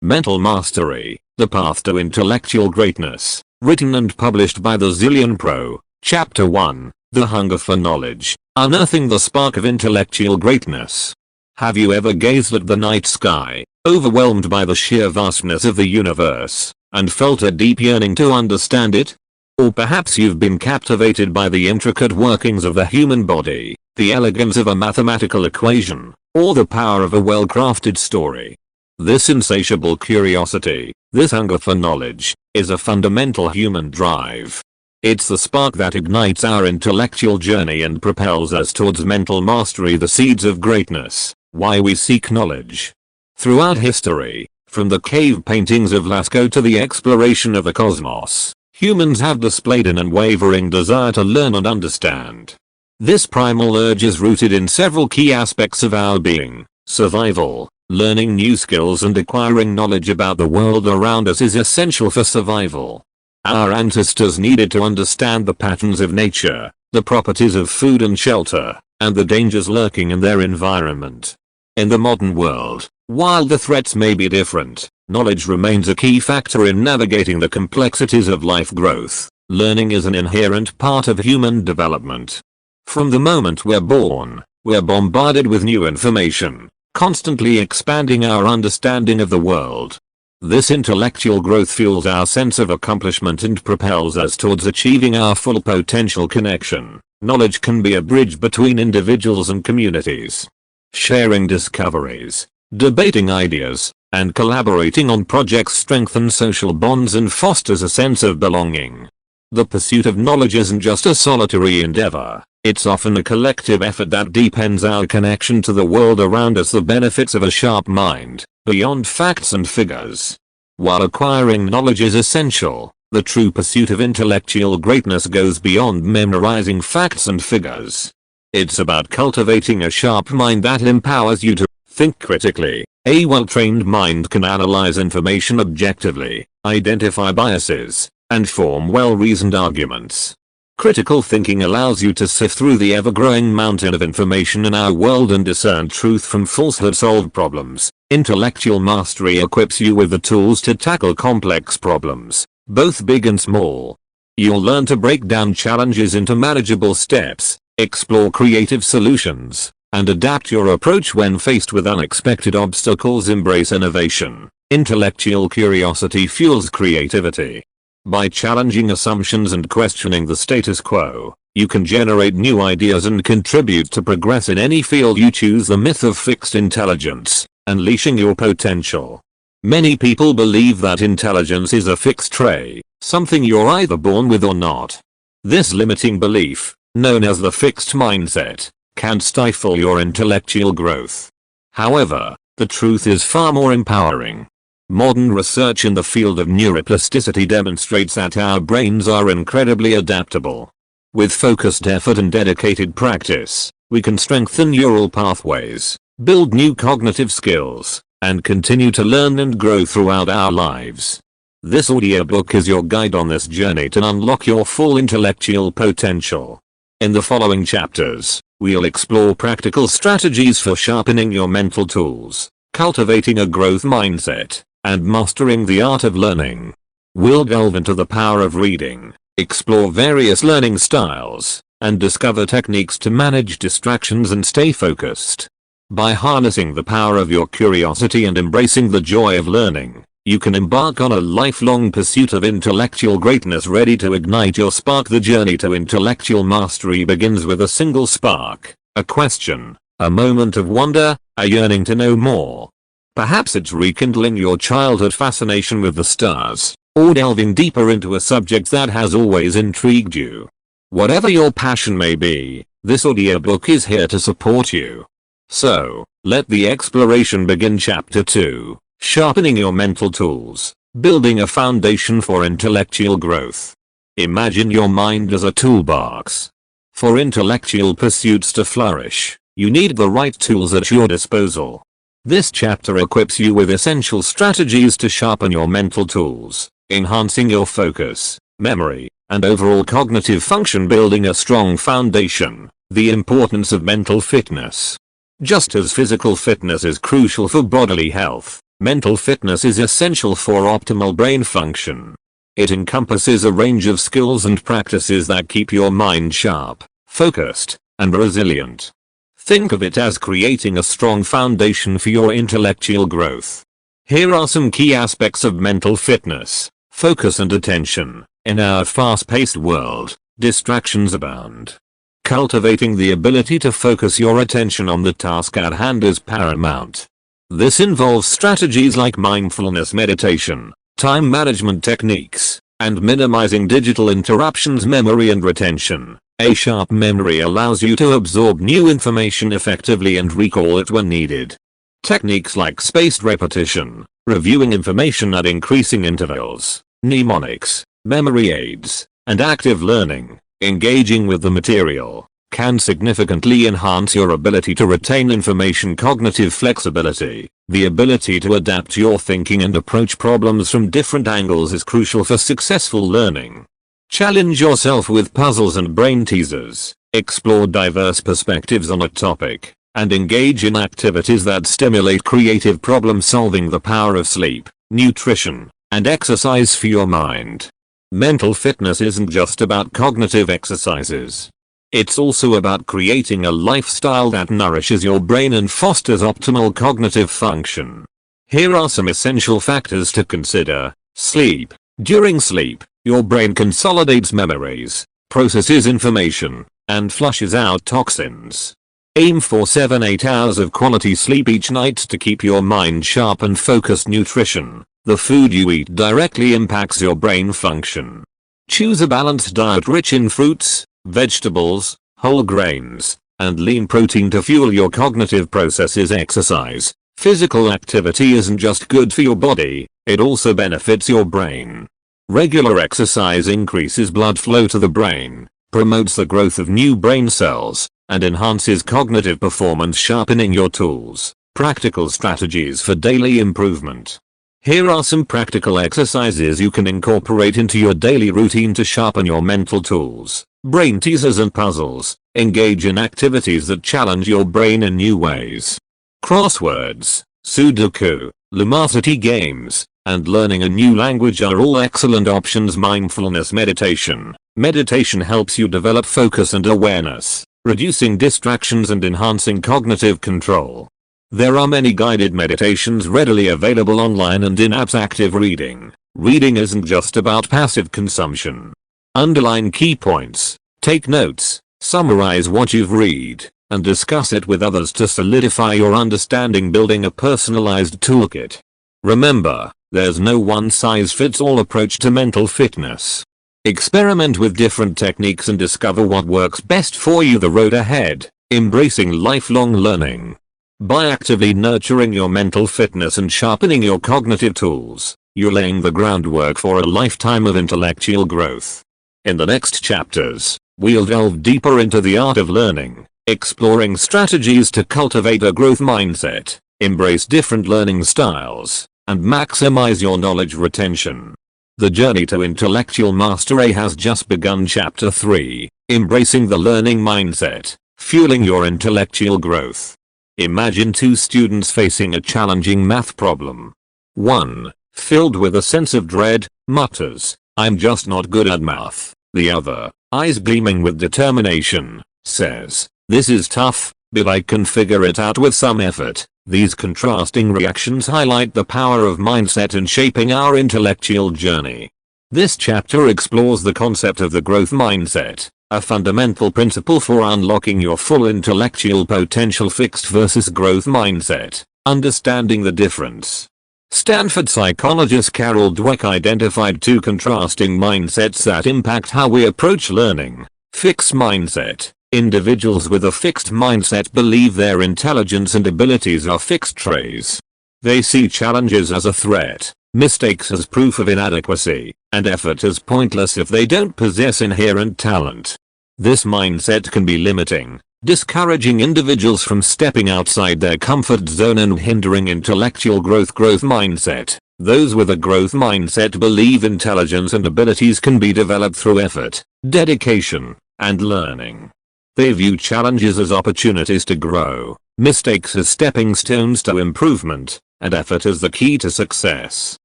Mental Mastery, The Path to Intellectual Greatness, written and published by the Zillionpro. Chapter 1, The Hunger for Knowledge, Unearthing the Spark of Intellectual Greatness. Have you ever gazed at the night sky, overwhelmed by the sheer vastness of the universe, and felt a deep yearning to understand it? Or perhaps you've been captivated by the intricate workings of the human body, the elegance of a mathematical equation, or the power of a well-crafted story. This insatiable curiosity, this hunger for knowledge, is a fundamental human drive. It's the spark that ignites our intellectual journey and propels us towards mental mastery, the seeds of greatness, why we seek knowledge. Throughout history, from the cave paintings of Lascaux to the exploration of the cosmos, humans have displayed an unwavering desire to learn and understand. This primal urge is rooted in several key aspects of our being: survival. Learning new skills and acquiring knowledge about the world around us is essential for survival. Our ancestors needed to understand the patterns of nature, the properties of food and shelter, and the dangers lurking in their environment. In the modern world, while the threats may be different, knowledge remains a key factor in navigating the complexities of life growth. Learning is an inherent part of human development. From the moment we're born, we're bombarded with new information, constantly expanding our understanding of the world. This intellectual growth fuels our sense of accomplishment and propels us towards achieving our full potential. Connection. Knowledge can be a bridge between individuals and communities. Sharing discoveries, debating ideas, and collaborating on projects strengthens social bonds and fosters a sense of belonging. The pursuit of knowledge isn't just a solitary endeavor. It's often a collective effort that deepens our connection to the world around us. The benefits of a sharp mind, beyond facts and figures. While acquiring knowledge is essential, the true pursuit of intellectual greatness goes beyond memorizing facts and figures. It's about cultivating a sharp mind that empowers you to think critically. A well-trained mind can analyze information objectively, identify biases, and form well-reasoned arguments. Critical thinking allows you to sift through the ever-growing mountain of information in our world and discern truth from falsehood. Solve problems. Intellectual mastery equips you with the tools to tackle complex problems, both big and small. You'll learn to break down challenges into manageable steps, explore creative solutions, and adapt your approach when faced with unexpected obstacles. Embrace innovation. Intellectual curiosity fuels creativity. By challenging assumptions and questioning the status quo, you can generate new ideas and contribute to progress in any field you choose. The myth of fixed intelligence, unleashing your potential. Many people believe that intelligence is a fixed trait, something you're either born with or not. This limiting belief, known as the fixed mindset, can stifle your intellectual growth. However, the truth is far more empowering. Modern research in the field of neuroplasticity demonstrates that our brains are incredibly adaptable. With focused effort and dedicated practice, we can strengthen neural pathways, build new cognitive skills, and continue to learn and grow throughout our lives. This audiobook is your guide on this journey to unlock your full intellectual potential. In the following chapters, we'll explore practical strategies for sharpening your mental tools, cultivating a growth mindset, and mastering the art of learning. We'll delve into the power of reading, explore various learning styles, and discover techniques to manage distractions and stay focused. By harnessing the power of your curiosity and embracing the joy of learning, you can embark on a lifelong pursuit of intellectual greatness. Ready to ignite your spark? The journey to intellectual mastery begins with a single spark, a question, a moment of wonder, a yearning to know more. Perhaps it's rekindling your childhood fascination with the stars, or delving deeper into a subject that has always intrigued you. Whatever your passion may be, this audiobook is here to support you. So, let the exploration begin. Chapter 2, Sharpening Your Mental Tools, Building a Foundation for Intellectual Growth. Imagine your mind as a toolbox. For intellectual pursuits to flourish, you need the right tools at your disposal. This chapter equips you with essential strategies to sharpen your mental tools, enhancing your focus, memory, and overall cognitive function. Building a strong foundation. The importance of mental fitness. Just as physical fitness is crucial for bodily health, Mental fitness is essential for optimal brain function. It encompasses a range of skills and practices that keep your mind sharp, focused, and resilient. Think of it as creating a strong foundation for your intellectual growth. Here are some key aspects of mental fitness: focus and attention. In our fast-paced world, distractions abound. Cultivating the ability to focus your attention on the task at hand is paramount. This involves strategies like mindfulness meditation, time management techniques, and minimizing digital interruptions. Memory and retention. A sharp memory allows you to absorb new information effectively and recall it when needed. Techniques like spaced repetition, reviewing information at increasing intervals, mnemonics, memory aids, and active learning, engaging with the material, can significantly enhance your ability to retain information. Cognitive flexibility. The ability to adapt your thinking and approach problems from different angles is crucial for successful learning. Challenge yourself with puzzles and brain teasers, explore diverse perspectives on a topic, and engage in activities that stimulate creative problem solving. The power of sleep, nutrition, and exercise for your mind. Mental fitness isn't just about cognitive exercises. It's also about creating a lifestyle that nourishes your brain and fosters optimal cognitive function. Here are some essential factors to consider. Sleep. During sleep, your brain consolidates memories, processes information, and flushes out toxins. Aim for 7-8 hours of quality sleep each night to keep your mind sharp and focused. Nutrition. The food you eat directly impacts your brain function. Choose a balanced diet rich in fruits, vegetables, whole grains, and lean protein to fuel your cognitive processes. Exercise. Physical activity isn't just good for your body, it also benefits your brain. Regular exercise increases blood flow to the brain, promotes the growth of new brain cells, and enhances cognitive performance. Sharpening your tools. Practical strategies for daily improvement. Here are some practical exercises you can incorporate into your daily routine to sharpen your mental tools. Brain teasers and puzzles. Engage in activities that challenge your brain in new ways. Crosswords, Sudoku, Lumosity games, and learning a new language are all excellent options. Mindfulness meditation. Meditation helps you develop focus and awareness, reducing distractions and enhancing cognitive control. There are many guided meditations readily available online and in apps. Active reading. Reading isn't just about passive consumption. Underline key points, take notes, summarize what you've read, and discuss it with others to solidify your understanding. Building a personalized toolkit. Remember, there's no one-size-fits-all approach to mental fitness. Experiment with different techniques and discover what works best for you. The road ahead. Embracing lifelong learning. By actively nurturing your mental fitness and sharpening your cognitive tools, you're laying the groundwork for a lifetime of intellectual growth. In the next chapters, we'll delve deeper into the art of learning, exploring strategies to cultivate a growth mindset, embrace different learning styles, and maximize your knowledge retention. The journey to intellectual mastery has just begun. Chapter 3, Embracing the Learning Mindset, Fueling Your Intellectual Growth. Imagine two students facing a challenging math problem. One, filled with a sense of dread, mutters, "I'm just not good at math." The other, eyes gleaming with determination, says, "This is tough, but I can figure it out with some effort." These contrasting reactions highlight the power of mindset in shaping our intellectual journey. This chapter explores the concept of the growth mindset, a fundamental principle for unlocking your full intellectual potential. Fixed versus growth mindset, understanding the difference. Stanford psychologist Carol Dweck identified two contrasting mindsets that impact how we approach learning. Fixed mindset. Individuals with a fixed mindset believe their intelligence and abilities are fixed traits. They see challenges as a threat, mistakes as proof of inadequacy, and effort as pointless if they don't possess inherent talent. This mindset can be limiting, discouraging individuals from stepping outside their comfort zone and hindering intellectual growth. Growth mindset. Those with a growth mindset believe intelligence and abilities can be developed through effort, dedication, and learning. They view challenges as opportunities to grow, mistakes as stepping stones to improvement, and effort is the key to success.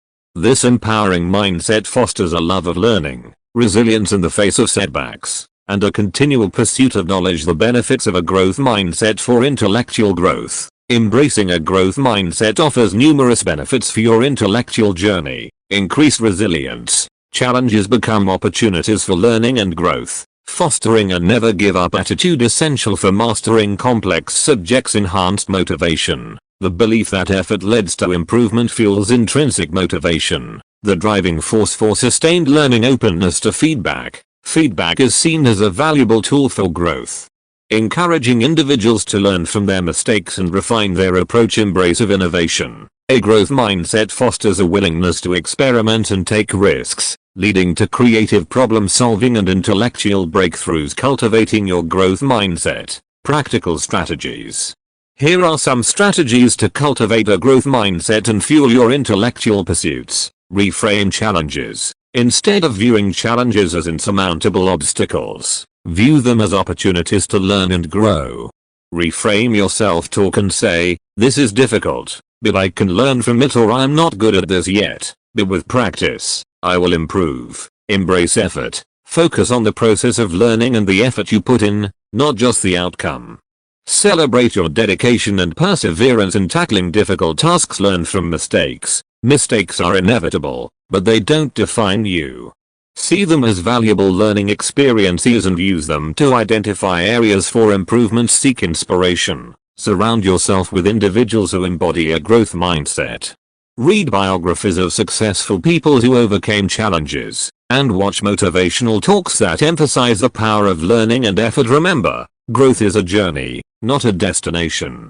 This empowering mindset fosters a love of learning, resilience in the face of setbacks, and a continual pursuit of knowledge. The benefits of a growth mindset for intellectual growth. Embracing a growth mindset offers numerous benefits for your intellectual journey. Increased resilience. Challenges become opportunities for learning and growth, fostering a never give up attitude essential for mastering complex subjects. Enhanced motivation. The belief that effort leads to improvement fuels intrinsic motivation, the driving force for sustained learning. Openness to feedback. Feedback is seen as a valuable tool for growth. Encouraging individuals to learn from their mistakes and refine their approach. Embrace of innovation. A growth mindset fosters a willingness to experiment and take risks, leading to creative problem solving and intellectual breakthroughs. Cultivating your growth mindset. Practical strategies. Here are some strategies to cultivate a growth mindset and fuel your intellectual pursuits. Reframe challenges. Instead of viewing challenges as insurmountable obstacles, view them as opportunities to learn and grow. Reframe your self-talk and say, "This is difficult, but I can learn from it," or "I'm not good at this yet, but with practice, I will improve." Embrace effort. Focus on the process of learning and the effort you put in, not just the outcome. Celebrate your dedication and perseverance in tackling difficult tasks. Learn from mistakes. Mistakes are inevitable, but they don't define you. See them as valuable learning experiences and use them to identify areas for improvement. Seek inspiration. Surround yourself with individuals who embody a growth mindset. Read biographies of successful people who overcame challenges, and watch motivational talks that emphasize the power of learning and effort. Remember, growth is a journey, not a destination.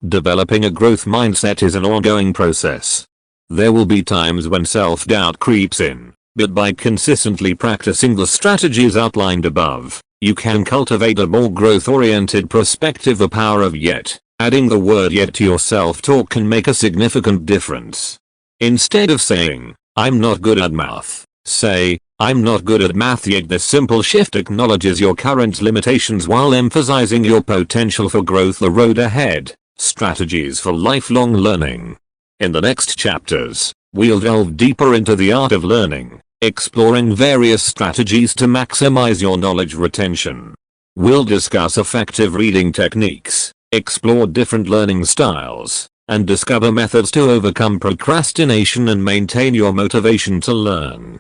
Developing a growth mindset is an ongoing process. There will be times when self-doubt creeps in, but by consistently practicing the strategies outlined above, you can cultivate a more growth-oriented perspective. The power of yet. Adding the word yet to your self-talk can make a significant difference. Instead of saying, "I'm not good at math," say, "I'm not good at math yet." This simple shift acknowledges your current limitations while emphasizing your potential for growth. The road ahead. Strategies for lifelong learning. In the next chapters, we'll delve deeper into the art of learning, exploring various strategies to maximize your knowledge retention. We'll discuss effective reading techniques, explore different learning styles, and discover methods to overcome procrastination and maintain your motivation to learn.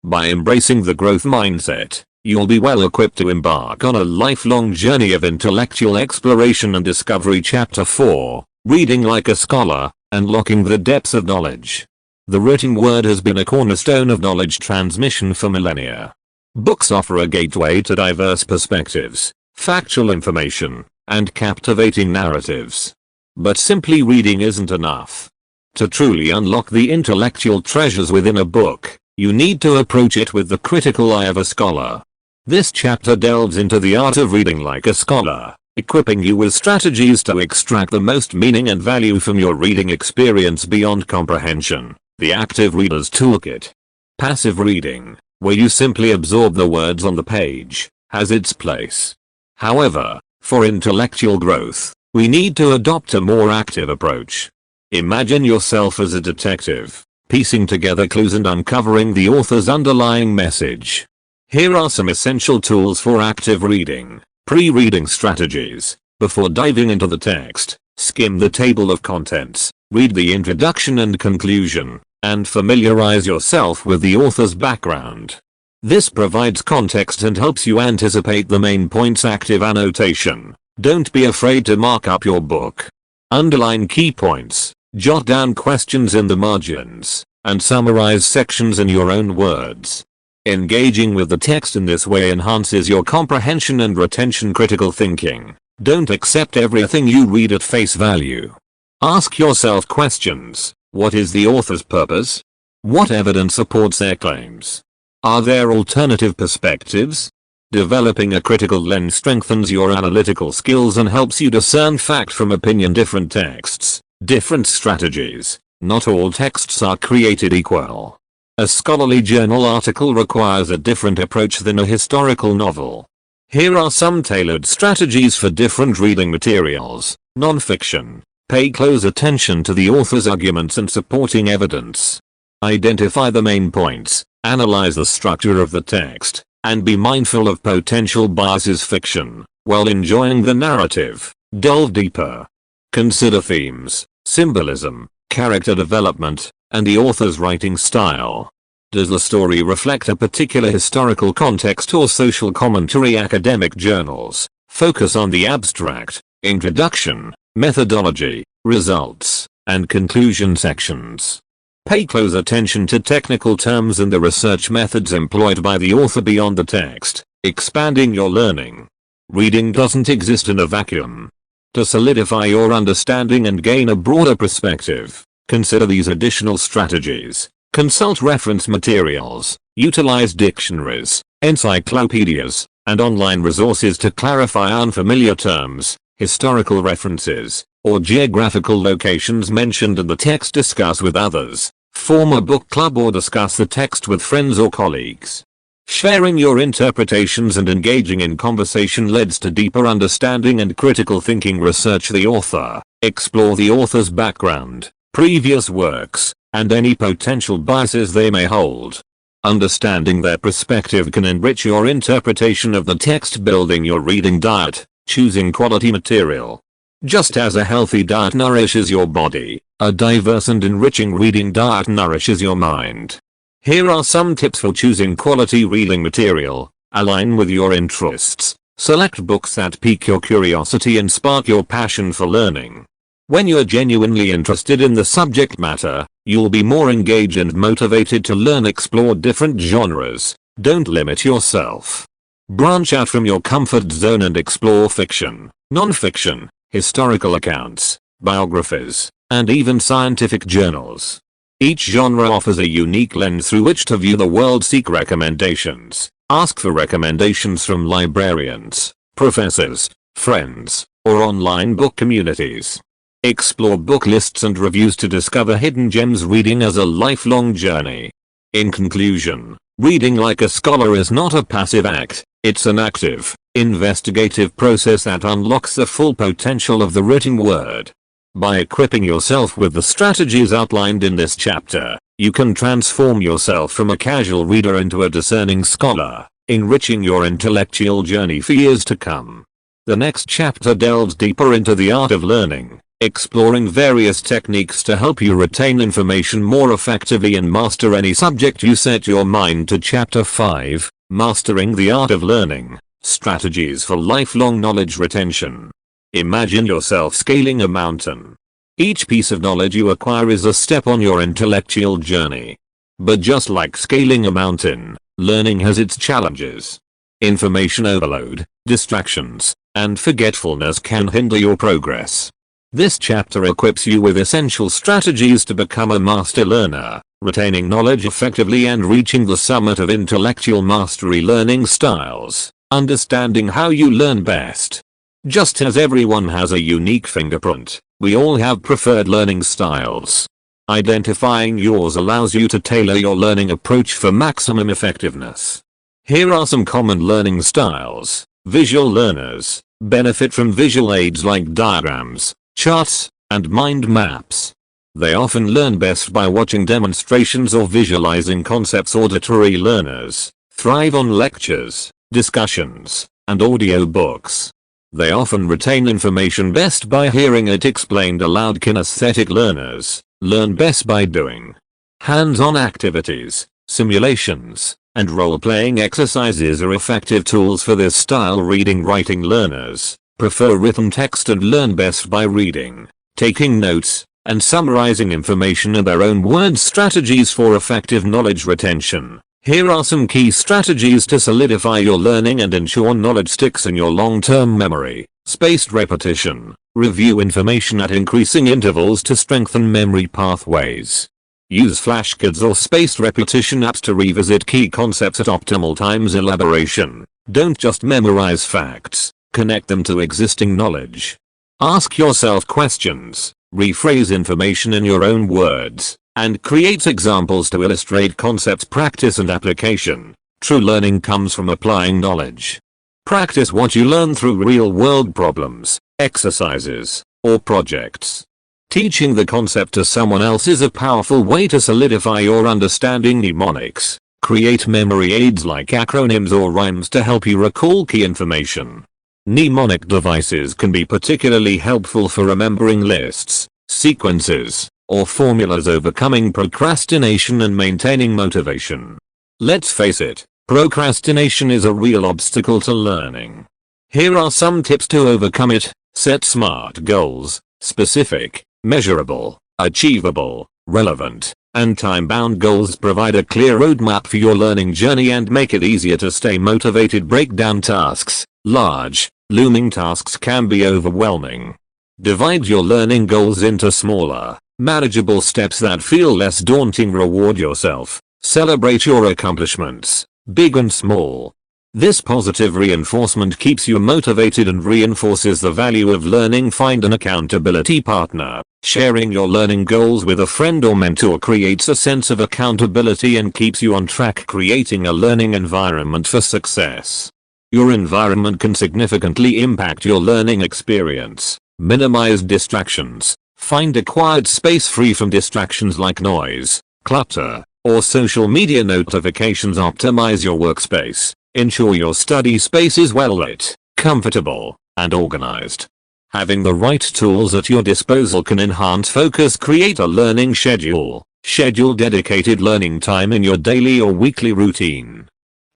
By embracing the growth mindset, you'll be well equipped to embark on a lifelong journey of intellectual exploration and discovery. Chapter 4, Reading Like a Scholar, Unlocking the Depths of Knowledge. The written word has been a cornerstone of knowledge transmission for millennia. Books offer a gateway to diverse perspectives, factual information, and captivating narratives. But simply reading isn't enough. To truly unlock the intellectual treasures within a book, you need to approach it with the critical eye of a scholar. This chapter delves into the art of reading like a scholar, equipping you with strategies to extract the most meaning and value from your reading experience beyond comprehension. The Active Reader's Toolkit. Passive reading, where you simply absorb the words on the page, has its place. However, for intellectual growth, we need to adopt a more active approach. Imagine yourself as a detective, piecing together clues and uncovering the author's underlying message. Here are some essential tools for active reading. Pre-reading strategies. Before diving into the text, skim the table of contents, read the introduction and conclusion, and familiarize yourself with the author's background. This provides context and helps you anticipate the main points. Active annotation. Don't be afraid to mark up your book. Underline key points, jot down questions in the margins, and summarize sections in your own words. Engaging with the text in this way enhances your comprehension and retention. Critical thinking. Don't accept everything you read at face value. Ask yourself questions. What is the author's purpose? What evidence supports their claims? Are there alternative perspectives? Developing a critical lens strengthens your analytical skills and helps you discern fact from opinion. Different texts, different strategies. Not all texts are created equal. A scholarly journal article requires a different approach than a historical novel. Here are some tailored strategies for different reading materials. Non-fiction. Pay close attention to the author's arguments and supporting evidence. Identify the main points, analyze the structure of the text, and be mindful of potential biases. Fiction, while enjoying the narrative, delve deeper. Consider themes, symbolism, character development, and the author's writing style. Does the story reflect a particular historical context or social commentary? Academic journals focus on the abstract, introduction, methodology, results, and conclusion sections. Pay close attention to technical terms and the research methods employed by the author beyond the text, expanding your learning. Reading doesn't exist in a vacuum. To solidify your understanding and gain a broader perspective, consider these additional strategies. Consult reference materials, utilize dictionaries, encyclopedias, and online resources to clarify unfamiliar terms, historical references, or geographical locations mentioned in the text. Discuss with others, form a book club or discuss the text with friends or colleagues. Sharing your interpretations and engaging in conversation leads to deeper understanding and critical thinking. Research the author, explore the author's background, previous works, and any potential biases they may hold. Understanding their perspective can enrich your interpretation of the text. Building your reading diet, choosing quality material. Just as a healthy diet nourishes your body, a diverse and enriching reading diet nourishes your mind. Here are some tips for choosing quality reading material. Align with your interests. Select books that pique your curiosity and spark your passion for learning. When you're genuinely interested in the subject matter, you'll be more engaged and motivated to learn. Explore different genres. Don't limit yourself. Branch out from your comfort zone and explore fiction, non-fiction, historical accounts, biographies, and even scientific journals. Each genre offers a unique lens through which to view the world. Seek recommendations. Ask for recommendations from librarians, professors, friends, or online book communities. Explore book lists and reviews to discover hidden gems. Reading as a lifelong journey. In conclusion, reading like a scholar is not a passive act, it's an active, investigative process that unlocks the full potential of the written word. By equipping yourself with the strategies outlined in this chapter, you can transform yourself from a casual reader into a discerning scholar, enriching your intellectual journey for years to come. The next chapter delves deeper into the art of learning, exploring various techniques to help you retain information more effectively and master any subject you set your mind to. Chapter 5, Mastering the Art of Learning, Strategies for Lifelong Knowledge Retention. Imagine yourself scaling a mountain. Each piece of knowledge you acquire is a step on your intellectual journey. But just like scaling a mountain, learning has its challenges. Information overload, distractions, and forgetfulness can hinder your progress. This chapter equips you with essential strategies to become a master learner, retaining knowledge effectively and reaching the summit of intellectual mastery. Learning styles. Understanding how you learn best. Just as everyone has a unique fingerprint, we all have preferred learning styles. Identifying yours allows you to tailor your learning approach for maximum effectiveness. Here are some common learning styles. Visual learners benefit from visual aids like diagrams, charts, and mind maps. They often learn best by watching demonstrations or visualizing concepts. Auditory learners thrive on lectures, discussions, and audiobooks. They often retain information best by hearing it explained aloud. Kinesthetic learners learn best by doing hands-on activities, simulations, and role-playing exercises are effective tools for this style. Reading writing learners prefer written text and learn best by reading, taking notes, and summarizing information in their own words. Strategies for effective knowledge retention. Here are some key strategies to solidify your learning and ensure knowledge sticks in your long-term memory. Spaced repetition. Review information at increasing intervals to strengthen memory pathways. Use flashcards or spaced repetition apps to revisit key concepts at optimal times. Elaboration. Don't just memorize facts, connect them to existing knowledge. Ask yourself questions, rephrase information in your own words, and create examples to illustrate concepts. Practice and application. True learning comes from applying knowledge. Practice what you learn through real-world problems, exercises, or projects. Teaching the concept to someone else is a powerful way to solidify your understanding. Mnemonics. Create memory aids like acronyms or rhymes to help you recall key information. Mnemonic devices can be particularly helpful for remembering lists, sequences, or formulas, overcoming procrastination and maintaining motivation. Let's face it, procrastination is a real obstacle to learning. Here are some tips to overcome it. Set SMART goals: specific, measurable, achievable, relevant, and time-bound. Goals provide a clear roadmap for your learning journey and make it easier to stay motivated. Break down tasks. Large, looming tasks can be overwhelming. Divide your learning goals into smaller, manageable steps that feel less daunting. Reward yourself. Celebrate your accomplishments, big and small. This positive reinforcement keeps you motivated and reinforces the value of learning. Find an accountability partner. Sharing your learning goals with a friend or mentor creates a sense of accountability and keeps you on track, creating a learning environment for success. Your environment can significantly impact your learning experience. Minimize distractions. Find a quiet space free from distractions like noise, clutter, or social media notifications. Optimize your workspace. Ensure your study space is well lit, comfortable, and organized. Having the right tools at your disposal can enhance focus. Create a learning schedule. Schedule dedicated learning time in your daily or weekly routine.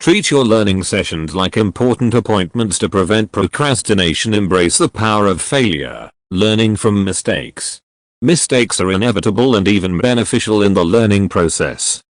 Treat your learning sessions like important appointments to prevent procrastination. Embrace the power of failure. Learning from mistakes. Mistakes are inevitable and even beneficial in the learning process.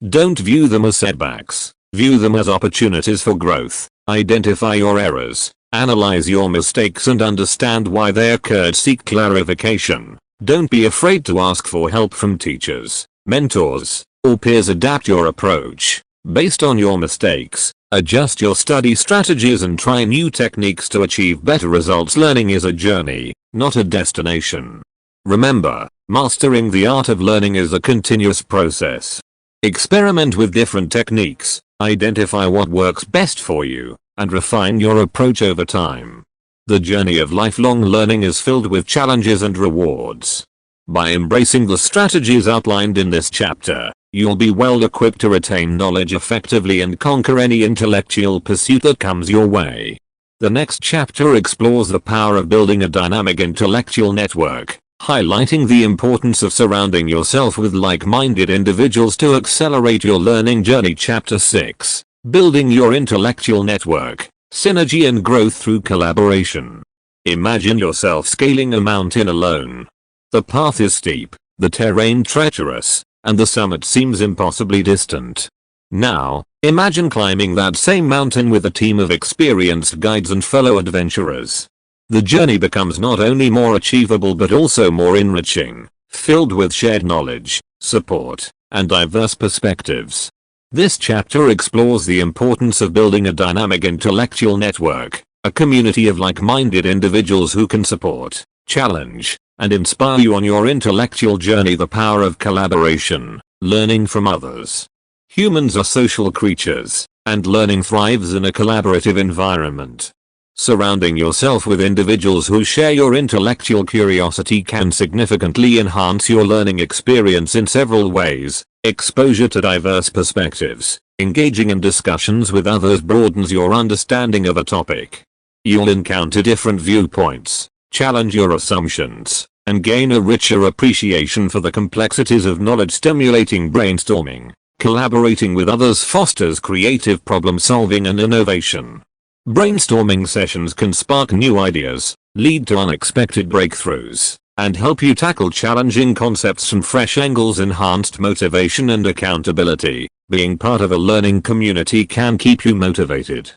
Don't view them as setbacks. View them as opportunities for growth. Identify your errors. Analyze your mistakes and understand why they occurred. Seek clarification. Don't be afraid to ask for help from teachers, mentors, or peers. Adapt your approach based on your mistakes. Adjust your study strategies and try new techniques to achieve better results. Learning is a journey, not a destination. Remember, mastering the art of learning is a continuous process. Experiment with different techniques, identify what works best for you, and refine your approach over time. The journey of lifelong learning is filled with challenges and rewards. By embracing the strategies outlined in this chapter, you'll be well equipped to retain knowledge effectively and conquer any intellectual pursuit that comes your way. The next chapter explores the power of building a dynamic intellectual network, highlighting the importance of surrounding yourself with like-minded individuals to accelerate your learning journey. Chapter 6. Building your intellectual network, synergy and growth through collaboration. Imagine yourself scaling a mountain alone. The path is steep, the terrain treacherous, and the summit seems impossibly distant. Now, imagine climbing that same mountain with a team of experienced guides and fellow adventurers. The journey becomes not only more achievable but also more enriching, filled with shared knowledge, support, and diverse perspectives. This chapter explores the importance of building a dynamic intellectual network, a community of like-minded individuals who can support, challenge, and inspire you on your intellectual journey. The power of collaboration, learning from others. Humans are social creatures, and learning thrives in a collaborative environment. Surrounding yourself with individuals who share your intellectual curiosity can significantly enhance your learning experience in several ways. Exposure to diverse perspectives. Engaging in discussions with others broadens your understanding of a topic. You'll encounter different viewpoints, challenge your assumptions, and gain a richer appreciation for the complexities of knowledge. Stimulating brainstorming. Collaborating with others fosters creative problem solving and innovation. Brainstorming sessions can spark new ideas, lead to unexpected breakthroughs, and help you tackle challenging concepts from fresh angles. Enhanced motivation and accountability. Being part of a learning community can keep you motivated.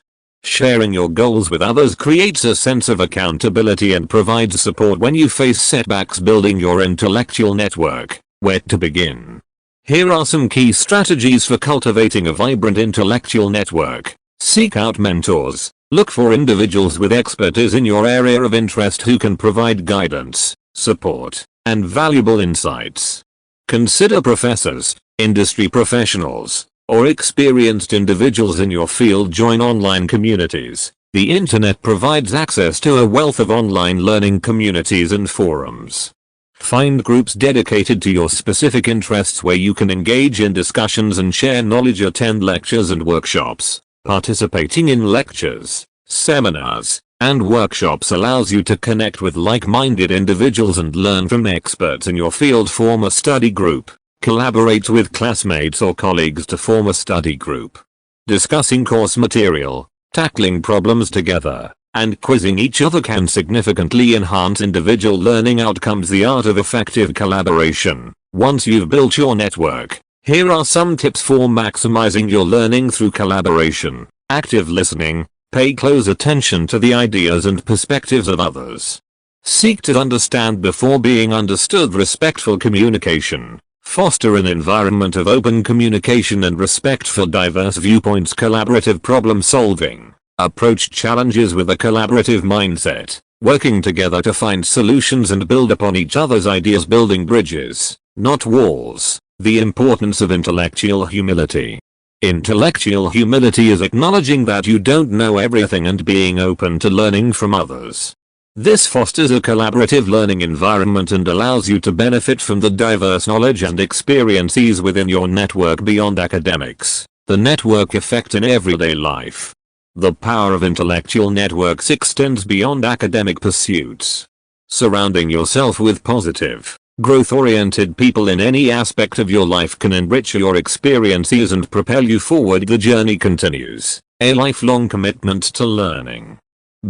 Sharing your goals with others creates a sense of accountability and provides support when you face setbacks. Building your intellectual network. Where to begin? Here are some key strategies for cultivating a vibrant intellectual network. Seek out mentors. Look for individuals with expertise in your area of interest who can provide guidance, support, and valuable insights. Consider professors, industry professionals, or experienced individuals in your field. Join online communities. The internet provides access to a wealth of online learning communities and forums. Find groups dedicated to your specific interests where you can engage in discussions and share knowledge. Attend lectures and workshops. Participating in lectures, seminars, and workshops allows you to connect with like-minded individuals and learn from experts in your field. Form a study group. Collaborate with classmates or colleagues to form a study group. Discussing course material, tackling problems together, and quizzing each other can significantly enhance individual learning outcomes. The art of effective collaboration. Once you've built your network, here are some tips for maximizing your learning through collaboration. Active listening. Pay close attention to the ideas and perspectives of others. Seek to understand before being understood. Respectful communication. Foster an environment of open communication and respect for diverse viewpoints. Collaborative problem solving. Approach challenges with a collaborative mindset, working together to find solutions and build upon each other's ideas. Building bridges, not walls. The importance of intellectual humility. Intellectual humility is acknowledging that you don't know everything and being open to learning from others. This fosters a collaborative learning environment and allows you to benefit from the diverse knowledge and experiences within your network beyond academics. The network effect in everyday life. The power of intellectual networks extends beyond academic pursuits. Surrounding yourself with positive, growth-oriented people in any aspect of your life can enrich your experiences and propel you forward. The journey continues, a lifelong commitment to learning.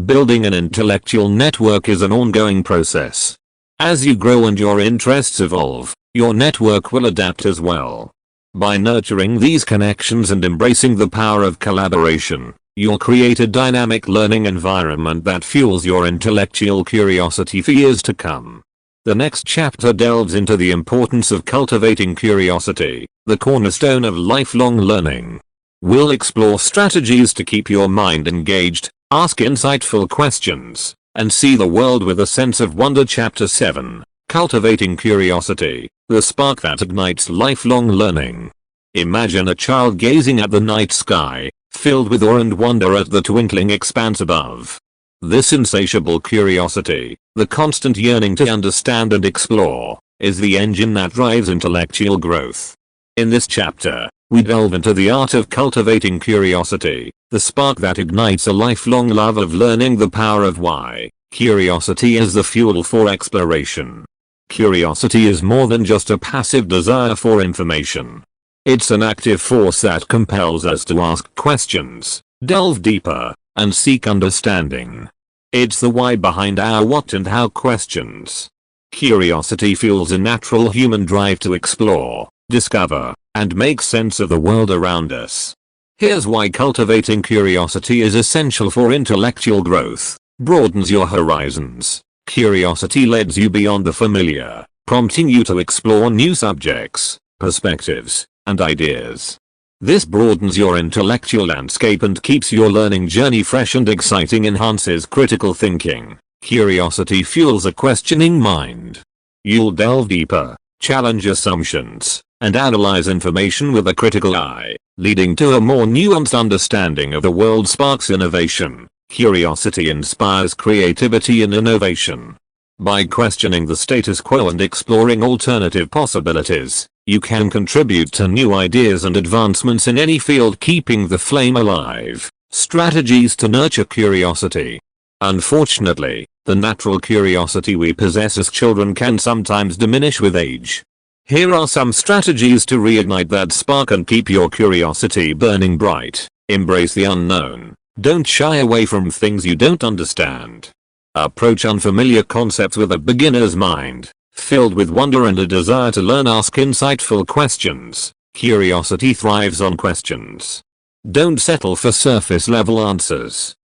Building an intellectual network is an ongoing process. As you grow and your interests evolve, your network will adapt as well. By nurturing these connections and embracing the power of collaboration, you'll create a dynamic learning environment that fuels your intellectual curiosity for years to come. The next chapter delves into the importance of cultivating curiosity, the cornerstone of lifelong learning. We'll explore strategies to keep your mind engaged, ask insightful questions, and see the world with a sense of wonder. Chapter 7. Cultivating Curiosity, the spark that ignites lifelong learning. Imagine a child gazing at the night sky, filled with awe and wonder at the twinkling expanse above. This insatiable curiosity, the constant yearning to understand and explore, is the engine that drives intellectual growth. In this chapter, we delve into the art of cultivating curiosity, the spark that ignites a lifelong love of learning. The power of why. Curiosity is the fuel for exploration. Curiosity is more than just a passive desire for information. It's an active force that compels us to ask questions, delve deeper, and seek understanding. It's the why behind our what and how questions. Curiosity fuels a natural human drive to explore, discover, and make sense of the world around us. Here's why cultivating curiosity is essential for intellectual growth. Broadens your horizons. Curiosity leads you beyond the familiar, prompting you to explore new subjects, perspectives, and ideas. This broadens your intellectual landscape and keeps your learning journey fresh and exciting. Enhances critical thinking. Curiosity fuels a questioning mind. You'll delve deeper, challenge assumptions, and analyze information with a critical eye, leading to a more nuanced understanding of the world. Sparks innovation. Curiosity inspires creativity and innovation. By questioning the status quo and exploring alternative possibilities, you can contribute to new ideas and advancements in any field. Keeping the flame alive. Strategies to nurture curiosity. Unfortunately, the natural curiosity we possess as children can sometimes diminish with age. Here are some strategies to reignite that spark and keep your curiosity burning bright. Embrace the unknown. Don't shy away from things you don't understand. Approach unfamiliar concepts with a beginner's mind, filled with wonder and a desire to learn. Ask insightful questions. Curiosity thrives on questions. Don't settle for surface-level answers.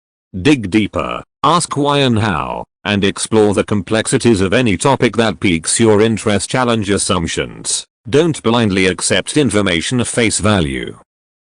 Dig deeper, ask why and how, and explore the complexities of any topic that piques your interest. Challenge assumptions. Don't blindly accept information at face value.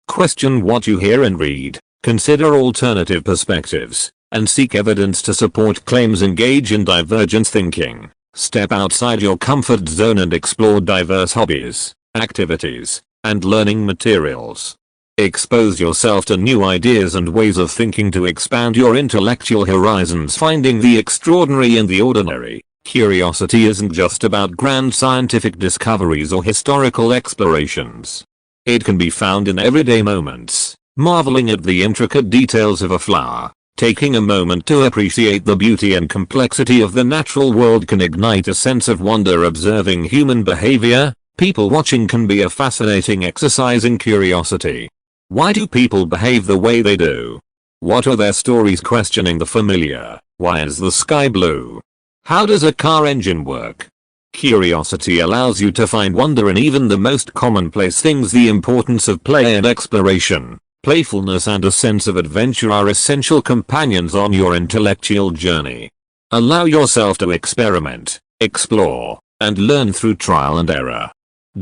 Question what you hear and read. Consider alternative perspectives, and seek evidence to support claims. Engage in divergent thinking. Step outside your comfort zone and explore diverse hobbies, activities, and learning materials. Expose yourself to new ideas and ways of thinking to expand your intellectual horizons. Finding the extraordinary in the ordinary. Curiosity isn't just about grand scientific discoveries or historical explorations. It can be found in everyday moments, marveling at the intricate details of a flower. Taking a moment to appreciate the beauty and complexity of the natural world can ignite a sense of wonder. Observing human behavior, people watching can be a fascinating exercise in curiosity. Why do people behave the way they do? What are their stories? Questioning the familiar. Why is the sky blue? How does a car engine work? Curiosity allows you to find wonder in even the most commonplace things. The importance of play and exploration. Playfulness and a sense of adventure are essential companions on your intellectual journey. Allow yourself to experiment, explore, and learn through trial and error.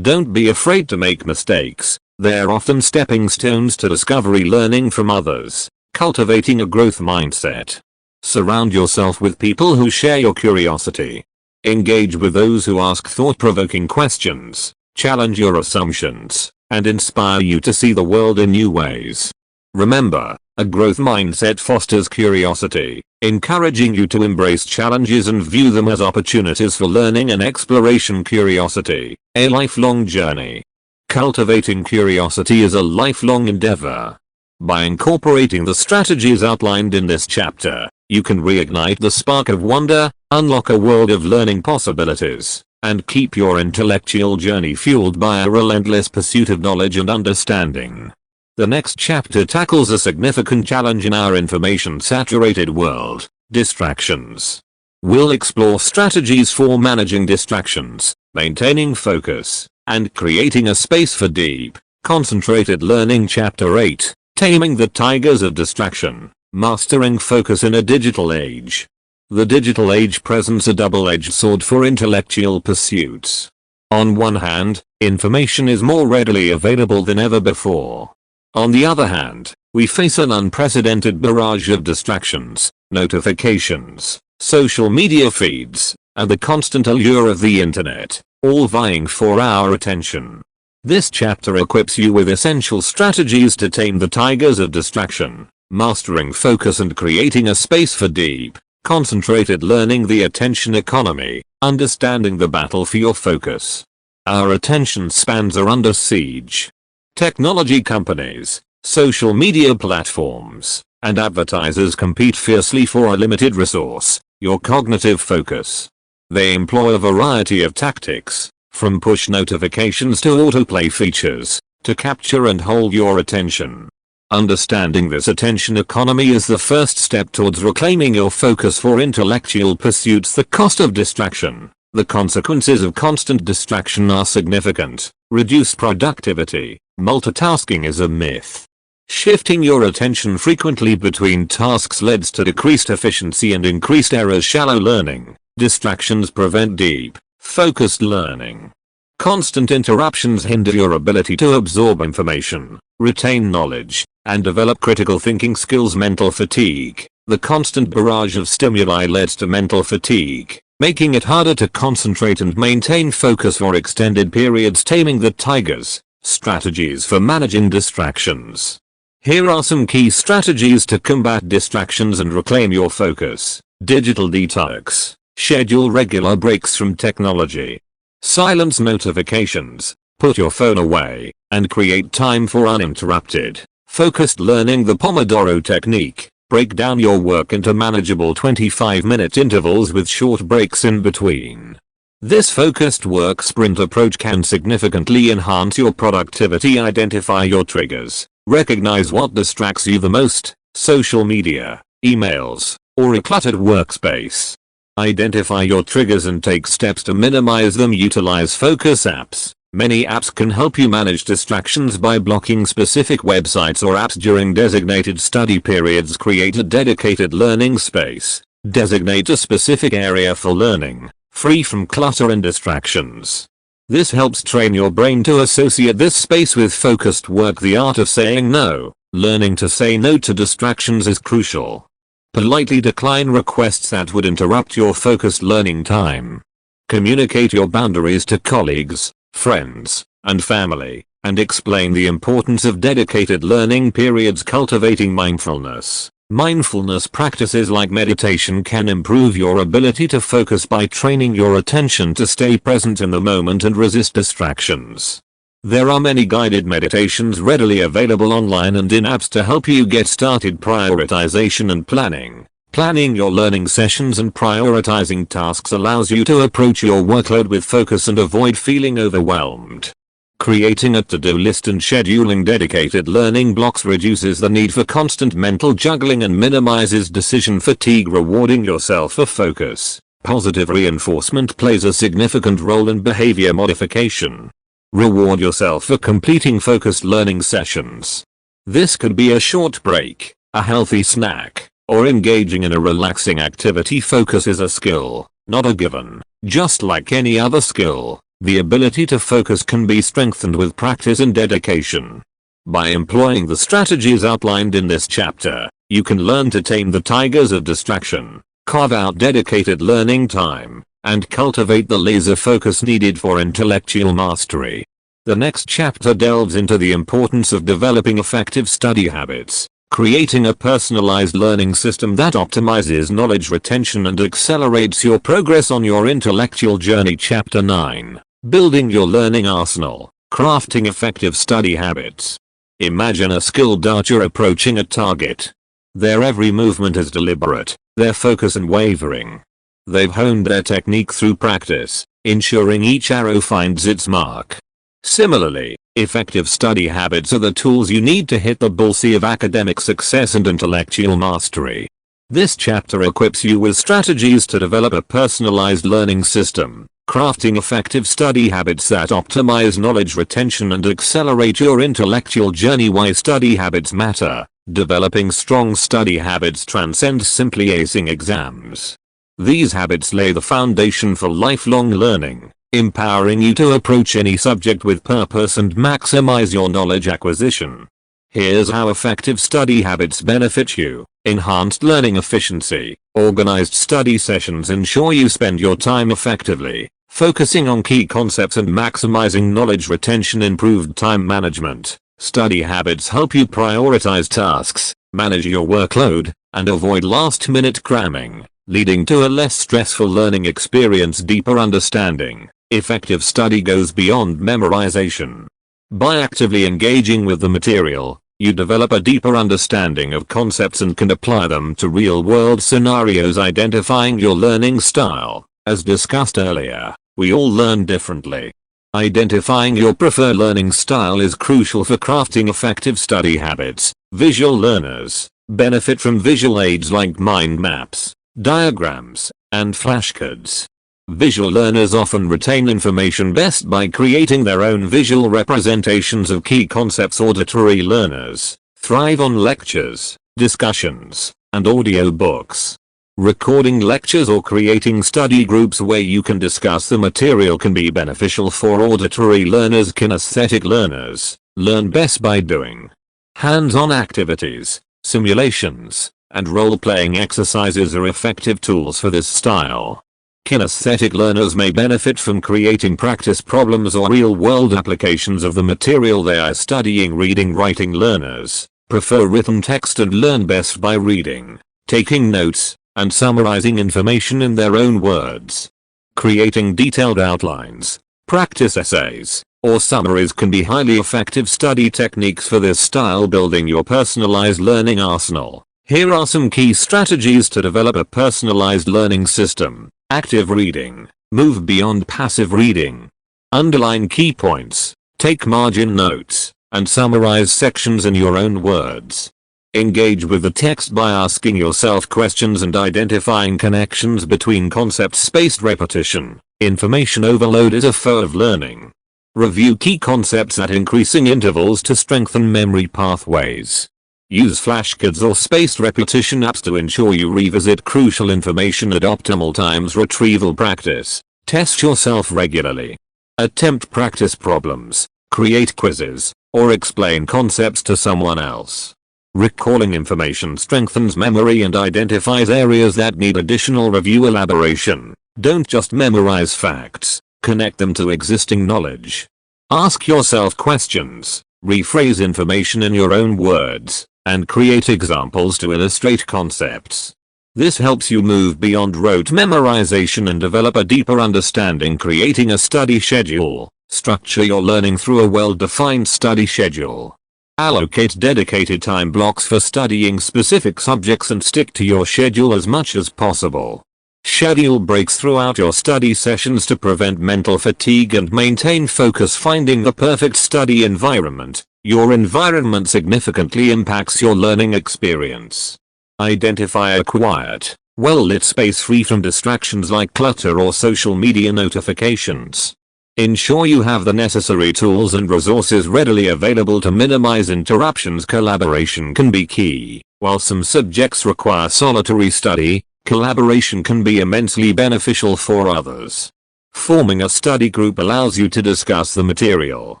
Don't be afraid to make mistakes. They're often stepping stones to discovery. Learning from others. Cultivating a growth mindset. Surround yourself with people who share your curiosity. Engage with those who ask thought-provoking questions, challenge your assumptions, and inspire you to see the world in new ways. Remember, a growth mindset fosters curiosity, encouraging you to embrace challenges and view them as opportunities for learning and exploration. Curiosity, a lifelong journey. Cultivating curiosity is a lifelong endeavor. By incorporating the strategies outlined in this chapter, you can reignite the spark of wonder, unlock a world of learning possibilities, and keep your intellectual journey fueled by a relentless pursuit of knowledge and understanding. The next chapter tackles a significant challenge in our information-saturated world: distractions. We'll explore strategies for managing distractions, maintaining focus, and creating a space for deep, concentrated learning. Chapter 8, Taming the Tigers of Distraction, Mastering Focus in a Digital Age. The digital age presents a double-edged sword for intellectual pursuits. On one hand, information is more readily available than ever before. On the other hand, we face an unprecedented barrage of distractions, notifications, social media feeds, and the constant allure of the internet, all vying for our attention. This chapter equips you with essential strategies to tame the tigers of distraction, mastering focus and creating a space for deep, concentrated learning. The attention economy, understanding the battle for your focus. Our attention spans are under siege. Technology companies, social media platforms, and advertisers compete fiercely for a limited resource, your cognitive focus. They employ a variety of tactics, from push notifications to autoplay features, to capture and hold your attention. Understanding this attention economy is the first step towards reclaiming your focus for intellectual pursuits. The cost of distraction. The consequences of constant distraction are significant. Reduced productivity. Multitasking is a myth. Shifting your attention frequently between tasks leads to decreased efficiency and increased errors. Shallow learning. Distractions prevent deep, focused learning. Constant interruptions hinder your ability to absorb information, retain knowledge, and develop critical thinking skills. Mental fatigue. The constant barrage of stimuli leads to mental fatigue, making it harder to concentrate and maintain focus for extended periods. Taming the tigers. Strategies for managing distractions. Here are some key strategies to combat distractions and reclaim your focus. Digital detox. Schedule regular breaks from technology. Silence notifications. Put your phone away, and create time for uninterrupted, focused learning. The Pomodoro technique. Break down your work into manageable 25-minute intervals with short breaks in between. This focused work sprint approach can significantly enhance your productivity. Identify your triggers. Recognize what distracts you the most: social media, emails, or a cluttered workspace. Identify your triggers and take steps to minimize them. Utilize focus apps. Many apps can help you manage distractions by blocking specific websites or apps during designated study periods. Create a dedicated learning space. Designate a specific area for learning, free from clutter and distractions. This helps train your brain to associate this space with focused work. The art of saying no. Learning to say no to distractions is crucial. Politely decline requests that would interrupt your focused learning time. Communicate your boundaries to colleagues, friends, and family, and explain the importance of dedicated learning periods. Cultivating mindfulness. Mindfulness practices like meditation can improve your ability to focus by training your attention to stay present in the moment and resist distractions. There are many guided meditations readily available online and in apps to help you get started. Prioritization and planning. Planning your learning sessions and prioritizing tasks allows you to approach your workload with focus and avoid feeling overwhelmed. Creating a to-do list and scheduling dedicated learning blocks reduces the need for constant mental juggling and minimizes decision fatigue. Rewarding yourself for focus. Positive reinforcement plays a significant role in behavior modification. Reward yourself for completing focused learning sessions. This could be a short break, a healthy snack, or engaging in a relaxing activity. Focus is a skill, not a given. Just like any other skill, the ability to focus can be strengthened with practice and dedication. By employing the strategies outlined in this chapter, you can learn to tame the tigers of distraction, carve out dedicated learning time, and cultivate the laser focus needed for intellectual mastery. The next chapter delves into the importance of developing effective study habits, creating a personalized learning system that optimizes knowledge retention and accelerates your progress on your intellectual journey. Chapter 9. Building your learning arsenal, crafting effective study habits. Imagine a skilled archer approaching a target. Their every movement is deliberate, their focus unwavering. They've honed their technique through practice, ensuring each arrow finds its mark. Similarly, effective study habits are the tools you need to hit the bullseye of academic success and intellectual mastery. This chapter equips you with strategies to develop a personalized learning system, crafting effective study habits that optimize knowledge retention and accelerate your intellectual journey. Why study habits matter. Developing strong study habits transcends simply acing exams. These habits lay the foundation for lifelong learning, empowering you to approach any subject with purpose and maximize your knowledge acquisition. Here's how effective study habits benefit you. Enhanced learning efficiency. Organized study sessions ensure you spend your time effectively, focusing on key concepts and maximizing knowledge retention. Improved time management. Study habits help you prioritize tasks, manage your workload, and avoid last-minute cramming, leading to a less stressful learning experience. Deeper understanding. Effective study goes beyond memorization. By actively engaging with the material, you develop a deeper understanding of concepts and can apply them to real-world scenarios. Identifying your learning style. As discussed earlier, we all learn differently. Identifying your preferred learning style is crucial for crafting effective study habits. Visual learners benefit from visual aids like mind maps, diagrams, and flashcards. Visual learners often retain information best by creating their own visual representations of key concepts. Auditory learners thrive on lectures, discussions, and audiobooks. Recording lectures or creating study groups where you can discuss the material can be beneficial for auditory learners. Kinesthetic learners learn best by doing. Hands-on activities, simulations, and role-playing exercises are effective tools for this style. Kinesthetic learners may benefit from creating practice problems or real-world applications of the material they are studying. Reading-writing learners prefer written text and learn best by reading, taking notes, and summarizing information in their own words. Creating detailed outlines, practice essays, or summaries can be highly effective study techniques for this style. Building your personalized learning arsenal. Here are some key strategies to develop a personalized learning system. Active reading. Move beyond passive reading. Underline key points, take margin notes, and summarize sections in your own words. Engage with the text by asking yourself questions and identifying connections between concepts. Spaced repetition. Information overload is a foe of learning. Review key concepts at increasing intervals to strengthen memory pathways. Use flashcards or spaced repetition apps to ensure you revisit crucial information at optimal times. Retrieval practice. Test yourself regularly. Attempt practice problems, create quizzes, or explain concepts to someone else. Recalling information strengthens memory and identifies areas that need additional review. Elaboration. Don't just memorize facts, connect them to existing knowledge. Ask yourself questions, rephrase information in your own words, and create examples to illustrate concepts. This helps you move beyond rote memorization and develop a deeper understanding. Creating a study schedule. Structure your learning through a well-defined study schedule. Allocate dedicated time blocks for studying specific subjects and stick to your schedule as much as possible. Schedule breaks throughout your study sessions to prevent mental fatigue and maintain focus. Finding the perfect study environment. Your environment significantly impacts your learning experience. Identify a quiet, well-lit space free from distractions like clutter or social media notifications. Ensure you have the necessary tools and resources readily available to minimize interruptions. Collaboration can be key. While some subjects require solitary study, collaboration can be immensely beneficial for others. Forming a study group allows you to discuss the material,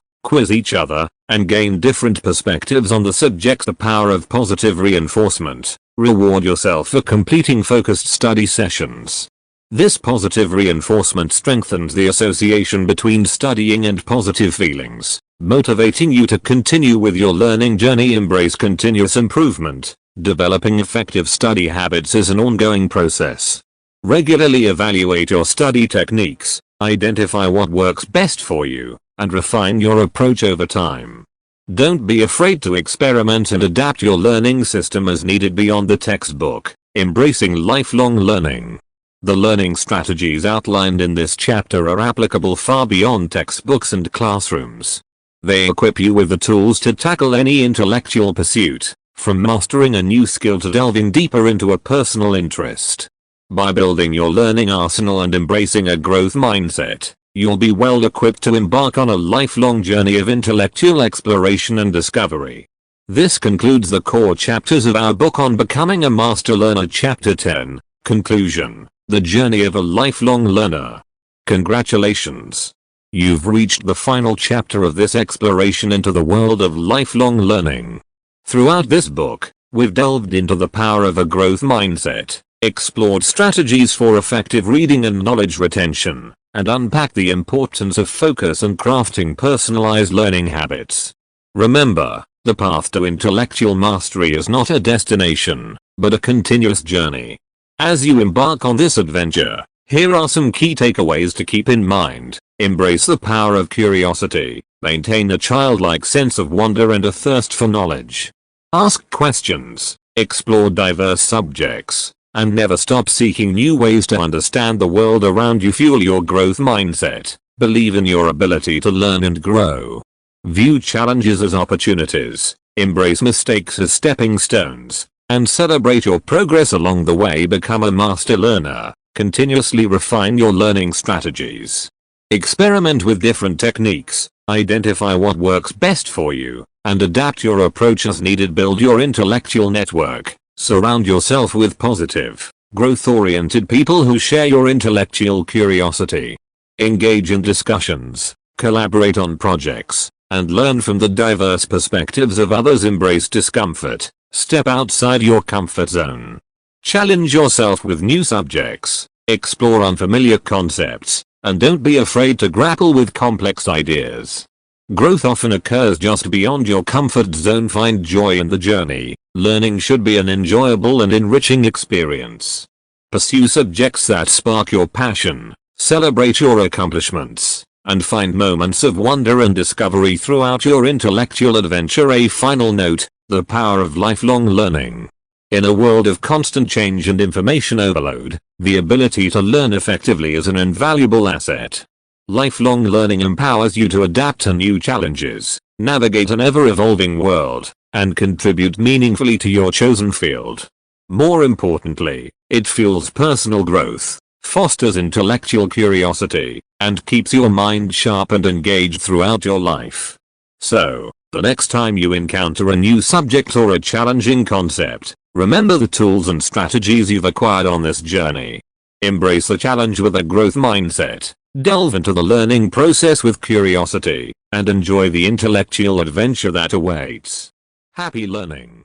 quiz each other, and gain different perspectives on the subject. The power of positive reinforcement. Reward yourself for completing focused study sessions. This positive reinforcement strengthens the association between studying and positive feelings, motivating you to continue with your learning journey. Embrace continuous improvement. Developing effective study habits is an ongoing process. Regularly evaluate your study techniques, identify what works best for you, and refine your approach over time. Don't be afraid to experiment and adapt your learning system as needed beyond the textbook. Embracing lifelong learning. The learning strategies outlined in this chapter are applicable far beyond textbooks and classrooms. They equip you with the tools to tackle any intellectual pursuit, from mastering a new skill to delving deeper into a personal interest. By building your learning arsenal and embracing a growth mindset, you'll be well equipped to embark on a lifelong journey of intellectual exploration and discovery. This concludes the core chapters of our book on becoming a master learner. Chapter 10, Conclusion, the journey of a lifelong learner. Congratulations! You've reached the final chapter of this exploration into the world of lifelong learning. Throughout this book, we've delved into the power of a growth mindset, explored strategies for effective reading and knowledge retention, and unpacked the importance of focus and crafting personalized learning habits. Remember, the path to intellectual mastery is not a destination, but a continuous journey. As you embark on this adventure, here are some key takeaways to keep in mind. Embrace the power of curiosity. Maintain a childlike sense of wonder and a thirst for knowledge. Ask questions, explore diverse subjects, and never stop seeking new ways to understand the world around you. Fuel your growth mindset. Believe in your ability to learn and grow. View challenges as opportunities. Embrace mistakes as stepping stones, and celebrate your progress along the way. Become a master learner. Continuously refine your learning strategies. Experiment with different techniques. Identify what works best for you, and adapt your approach as needed. Build your intellectual network. Surround yourself with positive, growth-oriented people who share your intellectual curiosity. Engage in discussions, collaborate on projects, and learn from the diverse perspectives of others. Embrace discomfort. Step outside your comfort zone. Challenge yourself with new subjects, explore unfamiliar concepts, and don't be afraid to grapple with complex ideas. Growth often occurs just beyond your comfort zone. Find joy in the journey. Learning should be an enjoyable and enriching experience. Pursue subjects that spark your passion, celebrate your accomplishments, and find moments of wonder and discovery throughout your intellectual adventure. A final note, the power of lifelong learning. In a world of constant change and information overload, the ability to learn effectively is an invaluable asset. Lifelong learning empowers you to adapt to new challenges, navigate an ever-evolving world, and contribute meaningfully to your chosen field. More importantly, it fuels personal growth, fosters intellectual curiosity, and keeps your mind sharp and engaged throughout your life. So, the next time you encounter a new subject or a challenging concept, remember the tools and strategies you've acquired on this journey. Embrace the challenge with a growth mindset. Delve into the learning process with curiosity, and enjoy the intellectual adventure that awaits. Happy learning!